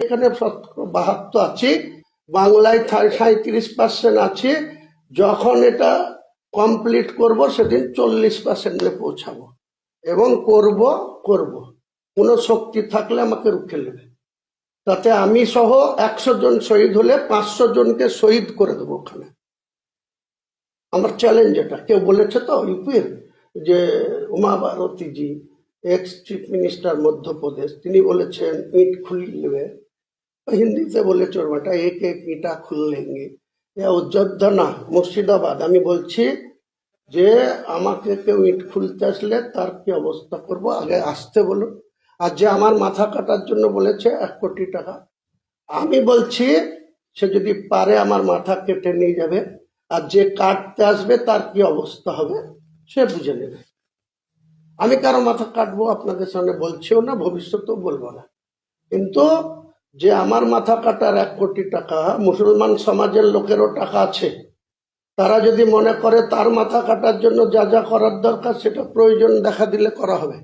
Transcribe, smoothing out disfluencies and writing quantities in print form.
এখানে 72 আছি, বাংলায় 37% আছে। যখন এটা কমপ্লিট করব সেদিন 40% পৌঁছাবো এবং করব কোনো শক্তি থাকলে আমাকে রুখে নেবে। তাতে আমি সহ 100 জন শহীদ হলে 500 জনকে শহীদ করে দেবো ওখানে। আমার চ্যালেঞ্জ এটা। কেউ বলেছে তো ইউপির যে Uma Bharti ji, ex chief minister Madhya Pradesh, তিনি বলেছেন ইট খুল নেবে, হিন্দিতে বলেছে ওর বেটা এক এক ইটা খুল লেঙ্গে। অযোধ্যা না, মুর্শিদাবাদ। আমি বলছি যে আমাকে কেউ ইট খুলতে আসলে তার কি অবস্থা করব, আগে আসতে বলুন। আর যে আমার মাথা কাটার জন্য বলেছে 1 কোটি টাকা, আমি বলছি সে যদি পারে আমার মাথা কেটে নিয়ে যাবে, আর যে কাটতে আসবে তার কি অবস্থা হবে সে বুঝে নেবে। আমি কারো মাথা কাটবো আপনাদের সামনে বলছিও না, ভবিষ্যতেও বলবো না। কিন্তু যে আমার মাথা কাটার 1 কোটি টাকা, মুসলমান সমাজের লোকেরও টাকা আছে, তারা যদি মনে করে তার মাথা কাটার জন্য যা যা করার দরকার সেটা প্রয়োজন দেখা দিলে করা হবে।